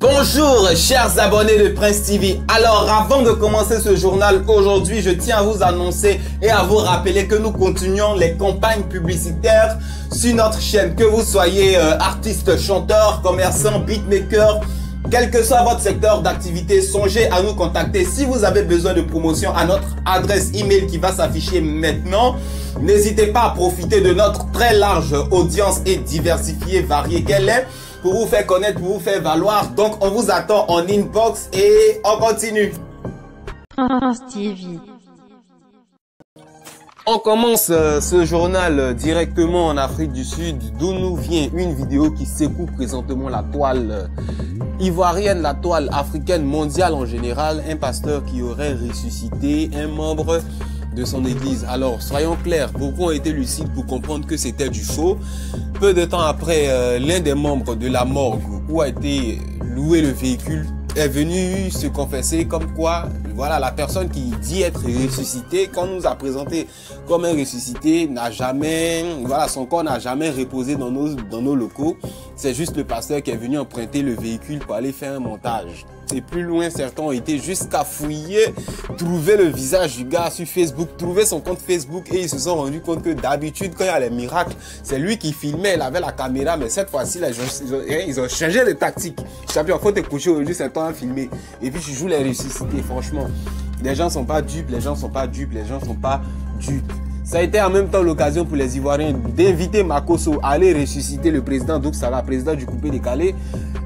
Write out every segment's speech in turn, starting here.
Bonjour chers abonnés de Prince TV. Alors avant de commencer ce journal aujourd'hui, je tiens à vous annoncer et à vous rappeler que nous continuons les campagnes publicitaires sur notre chaîne. Que vous soyez artiste, chanteur, commerçant, beatmaker, quel que soit votre secteur d'activité, songez à nous contacter. Si vous avez besoin de promotion à notre adresse email qui va s'afficher maintenant, n'hésitez pas à profiter de notre très large audience et diversifiée, variée qu'elle est, pour vous faire connaître, pour vous faire valoir. Donc on vous attend en inbox et on continue. Prince TV. On commence ce journal directement en Afrique du Sud, d'où nous vient une vidéo qui secoue présentement la toile ivoirienne, la toile africaine, mondiale en général. Un pasteur qui aurait ressuscité un membre de son église. Alors soyons clairs, beaucoup ont été lucides pour comprendre que c'était du faux. Peu de temps après, l'un des membres de la morgue où a été loué le véhicule est venu se confesser comme quoi, voilà, la personne qui dit être ressuscitée, qu'on nous a présenté comme un ressuscité, n'a jamais, voilà, son corps n'a jamais reposé dans nos locaux. C'est juste le pasteur qui est venu emprunter le véhicule pour aller faire un montage. Et plus loin, certains ont été jusqu'à fouiller, trouver le visage du gars sur Facebook, trouver son compte Facebook, et ils se sont rendus compte que d'habitude, quand il y a les miracles, c'est lui qui filmait, il avait la caméra, mais cette fois-ci, ils ont changé de tactique. Champion, faut te coucher aujourd'hui, c'est toi à filmer. Et puis tu joues les ressuscités, franchement. Les gens sont pas dupes, les gens sont pas dupes, les gens sont pas dupes. Ça a été en même temps l'occasion pour les Ivoiriens d'inviter Makosso à aller ressusciter le président Douksara, président du coupé décalé.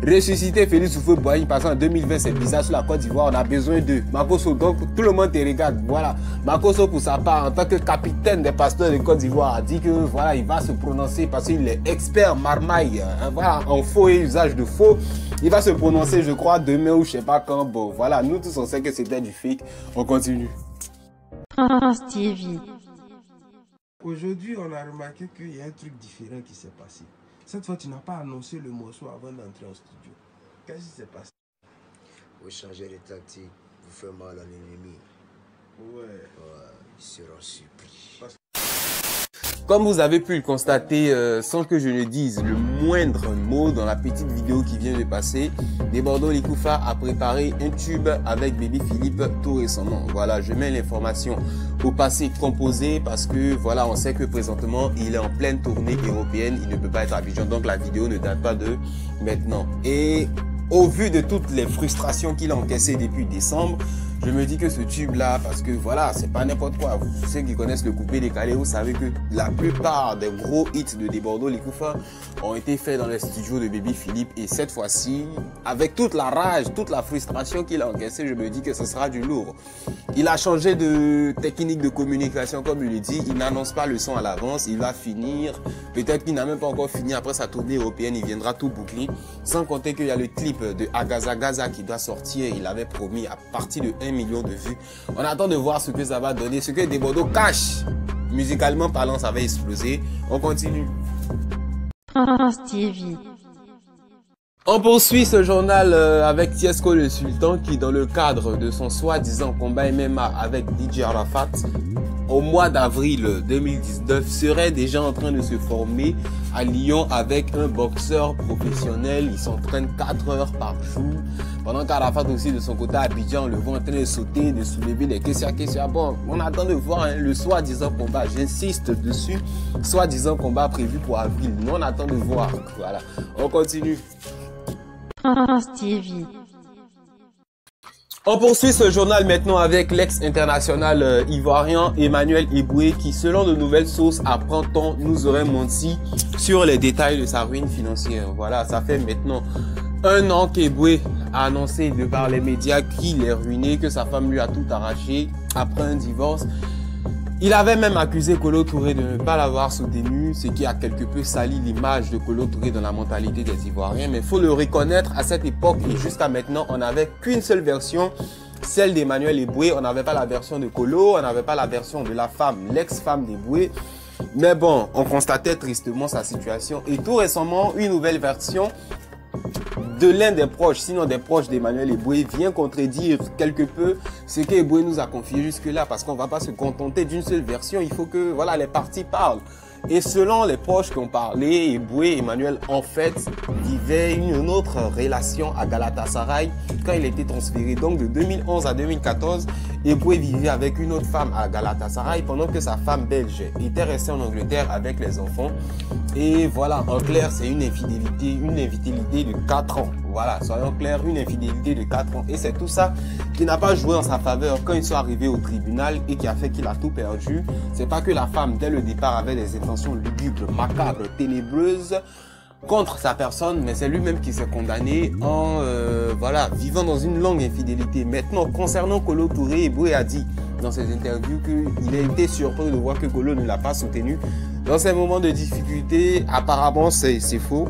Ressusciter Félix Houphouët-Boigny parce qu'en 2020 c'est bizarre sur la Côte d'Ivoire, on a besoin d'eux. Makosso, donc tout le monde te regarde. Voilà, Makosso pour sa part en tant que capitaine des pasteurs de Côte d'Ivoire a dit que voilà, il va se prononcer parce qu'il est expert marmaille, voilà, en faux et usage de faux. Il va se prononcer, je crois, demain ou je sais pas quand. Bon, voilà, nous tous on sait que c'était du fake. On continue. Prince TV. Aujourd'hui, on a remarqué qu'il y a un truc différent qui s'est passé. Cette fois, tu n'as pas annoncé le morceau avant d'entrer en studio. Qu'est-ce qui s'est passé? Vous changez de tactique, vous faites mal à l'ennemi. Ouais, ils seront surpris. Comme vous avez pu le constater, sans que je ne dise le moindre mot dans la petite vidéo qui vient de passer, Debordo Likoufa a préparé un tube avec Baby Philippe tout récemment. Voilà, je mets l'information au passé composé parce que voilà, on sait que présentement il est en pleine tournée européenne, il ne peut pas être à Abidjan, donc la vidéo ne date pas de maintenant. Et au vu de toutes les frustrations qu'il a encaissées depuis décembre, je me dis que ce tube là, parce que voilà, c'est pas n'importe quoi. Vous ceux qui connaissent le coupé décalé, vous savez que la plupart des gros hits de Debordo Likoufa ont été faits dans les studios de Baby Philippe. Et cette fois-ci, avec toute la rage, toute la frustration qu'il a encaissée, je me dis que ce sera du lourd. Il a changé de technique de communication, comme il le dit. Il n'annonce pas le son à l'avance. Il va finir. Peut-être qu'il n'a même pas encore fini. Après sa tournée européenne, il viendra tout boucler. Sans compter qu'il y a le clip de Agaza Gaza qui doit sortir. Il avait promis à partir de 1 million de vues. On attend de voir ce que ça va donner. Ce que Debordo cache. Musicalement parlant, ça va exploser. On continue. Prince TV. On poursuit ce journal avec Tiesco le Sultan qui, dans le cadre de son soi-disant combat MMA avec DJ Arafat, au mois d'avril 2019, serait déjà en train de se former à Lyon avec un boxeur professionnel. Il s'entraîne 4 heures par jour. Pendant qu'Arafat aussi, de son côté à Abidjan, le voit en train de sauter, de soulever les questions. Bon, on attend de voir le soi-disant combat. J'insiste dessus. Soi-disant combat prévu pour avril. Nous, on attend de voir. Voilà. On continue. Prince TV. On poursuit ce journal maintenant avec l'ex-international ivoirien Emmanuel Eboué qui, selon de nouvelles sources, apprend-on, nous aurait menti sur les détails de sa ruine financière. Voilà, ça fait maintenant 1 an qu'Eboué a annoncé de par les médias qu'il est ruiné, que sa femme lui a tout arraché après un divorce. Il avait même accusé Kolo Touré de ne pas l'avoir soutenu, ce qui a quelque peu sali l'image de Kolo Touré dans la mentalité des Ivoiriens. Mais il faut le reconnaître, à cette époque et jusqu'à maintenant, on n'avait qu'une seule version, celle d'Emmanuel Eboué. On n'avait pas la version de Kolo, on n'avait pas la version de la femme, l'ex-femme d'Eboué. Mais bon, on constatait tristement sa situation. Et tout récemment, une nouvelle version de l'un des proches, sinon des proches d'Emmanuel Eboué, vient contredire quelque peu ce qu'Eboué nous a confié jusque-là, parce qu'on ne va pas se contenter d'une seule version. Il faut que voilà, les parties parlent. Et selon les proches qui ont parlé, Eboué Emmanuel en fait vivait une autre relation à Galatasaray quand il était transféré. Donc de 2011 à 2014, Eboué vivait avec une autre femme à Galatasaray pendant que sa femme belge était restée en Angleterre avec les enfants. Et voilà, en clair, c'est une infidélité de 4 ans. Voilà, soyons clairs, une infidélité de 4 ans. Et c'est tout ça qui n'a pas joué en sa faveur quand ils sont arrivés au tribunal et qui a fait qu'il a tout perdu. C'est pas que la femme, dès le départ, avait des intentions lugubres, macabres, ténébreuses contre sa personne, mais c'est lui-même qui s'est condamné en voilà, vivant dans une longue infidélité. Maintenant, concernant Kolo Touré, Eboué a dit dans ses interviews qu'il a été surpris de voir que Kolo ne l'a pas soutenu. Dans ces moments de difficulté, apparemment c'est faux,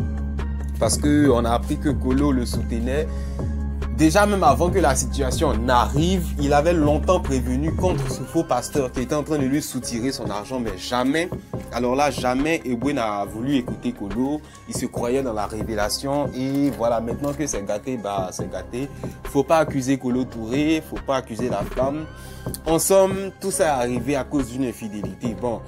parce qu'on a appris que Kolo le soutenait. Déjà, même avant que la situation n'arrive, il avait longtemps prévenu contre ce faux pasteur qui était en train de lui soutirer son argent, mais jamais, alors là, jamais Eboué n'a voulu écouter Kolo. Il se croyait dans la révélation et voilà, maintenant que c'est gâté, bah c'est gâté. Faut pas accuser Kolo Touré, faut pas accuser la femme. En somme, tout ça est arrivé à cause d'une infidélité. Bon,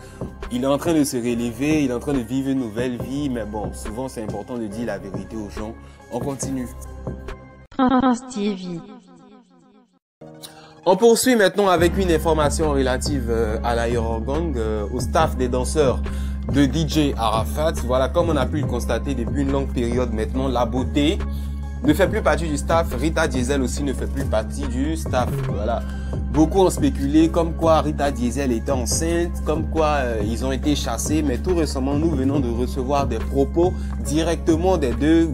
il est en train de se relever, il est en train de vivre une nouvelle vie, mais bon, souvent c'est important de dire la vérité aux gens. On continue. Prince TV. On poursuit maintenant avec une information relative à l'Aérogang, au staff des danseurs de DJ Arafat. Voilà, comme on a pu le constater depuis une longue période maintenant, la beauté ne fait plus partie du staff. Rita Diesel aussi ne fait plus partie du staff. Voilà. Beaucoup ont spéculé comme quoi Rita Diesel était enceinte, comme quoi ils ont été chassés, mais tout récemment nous venons de recevoir des propos directement des deux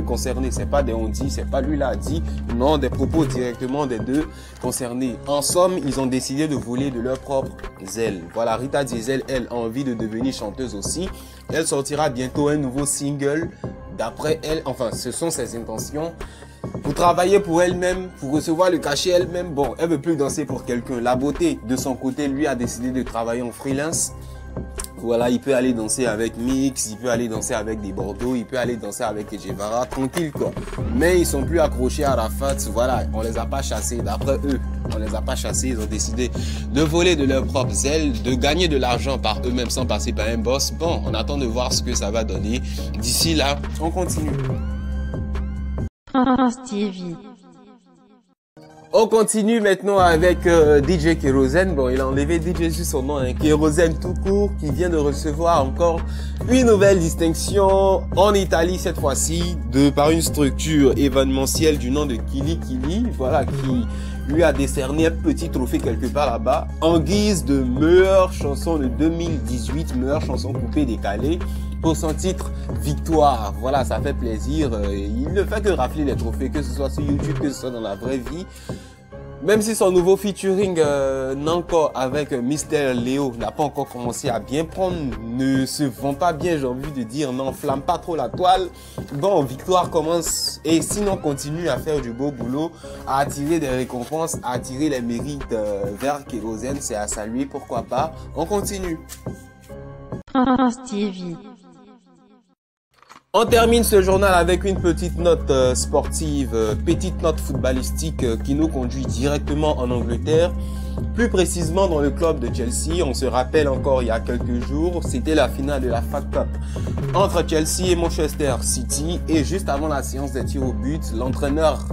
concernés. C'est pas des on dit, c'est pas lui là dit, non, des propos directement des deux concernés. En somme, ils ont décidé de voler de leurs propres ailes. Voilà, Rita Diesel, elle a envie de devenir chanteuse aussi. Elle sortira bientôt un nouveau single. D'après elle, enfin, ce sont ses intentions. Pour travailler pour elle-même, pour recevoir le cachet elle-même, bon, elle veut plus danser pour quelqu'un. La beauté, de son côté, lui a décidé de travailler en freelance. Voilà, il peut aller danser avec Mix, il peut aller danser avec des Bordeaux, il peut aller danser avec Ejevara, tranquille quoi. Mais ils sont plus accrochés à Arafat, voilà, on les a pas chassés, d'après eux, on les a pas chassés, ils ont décidé de voler de leurs propres ailes, de gagner de l'argent par eux-mêmes sans passer par un boss. Bon, on attend de voir ce que ça va donner. D'ici là, on continue. Prince TV. On continue maintenant avec DJ Kérosène. Bon, il a enlevé DJ sur son nom, hein, Kérosène tout court, qui vient de recevoir encore une nouvelle distinction en Italie cette fois-ci, par une structure événementielle du nom de Kili Kili, voilà, qui lui a décerné un petit trophée quelque part là-bas, en guise de meilleure chanson de 2018, meilleure chanson coupée décalée, pour son titre Victoire. Voilà, ça fait plaisir. Il ne fait que rafler les trophées, que ce soit sur YouTube, que ce soit dans la vraie vie. Même si son nouveau featuring Nanko avec Mister Léo n'a pas encore commencé à bien prendre, ne se vend pas bien, j'ai envie de dire, n'enflamme pas trop la toile. Bon, Victoire commence et sinon continue à faire du beau boulot, à attirer des récompenses, à attirer les mérites vers Kérosène, c'est à saluer, pourquoi pas. On continue. Prince TV. On termine ce journal avec une petite note sportive, petite note footballistique qui nous conduit directement en Angleterre, plus précisément dans le club de Chelsea. On se rappelle encore il y a quelques jours, c'était la finale de la FA Cup entre Chelsea et Manchester City, et juste avant la séance des tirs au but, l'entraîneur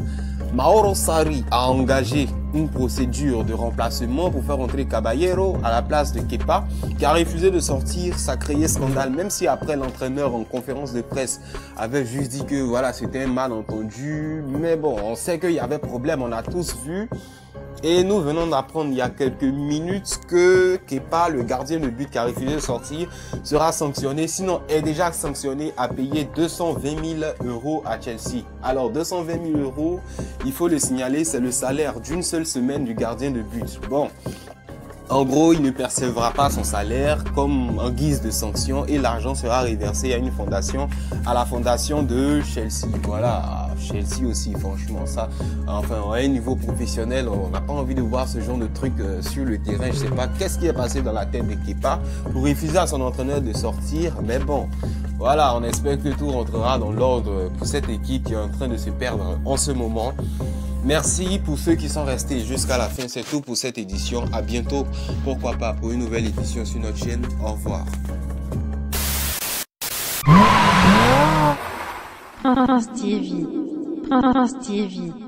Mauro Sarri a engagé une procédure de remplacement pour faire entrer Caballero à la place de Kepa, qui a refusé de sortir. Ça créait scandale, même si après l'entraîneur en conférence de presse avait juste dit que voilà, c'était un malentendu. Mais bon, on sait qu'il y avait problème, on a tous vu. Et nous venons d'apprendre il y a quelques minutes que Kepa, le gardien de but qui a refusé de sortir, sera sanctionné, sinon est déjà sanctionné à payer 220 000 € à Chelsea. Alors 220 000 €, il faut le signaler, c'est le salaire d'une seule semaine du gardien de but. Bon, en gros, il ne percevra pas son salaire comme en guise de sanction et l'argent sera reversé à une fondation, à la fondation de Chelsea. Voilà, Chelsea aussi, franchement, ça, enfin, à un niveau professionnel, on n'a pas envie de voir ce genre de truc sur le terrain. Je sais pas qu'est-ce qui est passé dans la tête de Kepa pour refuser à son entraîneur de sortir, mais bon, voilà, on espère que tout rentrera dans l'ordre pour cette équipe qui est en train de se perdre en ce moment. Merci pour ceux qui sont restés jusqu'à la fin. C'est tout pour cette édition. À bientôt, pourquoi pas, pour une nouvelle édition sur notre chaîne. Au revoir. Prince TV. Prince TV.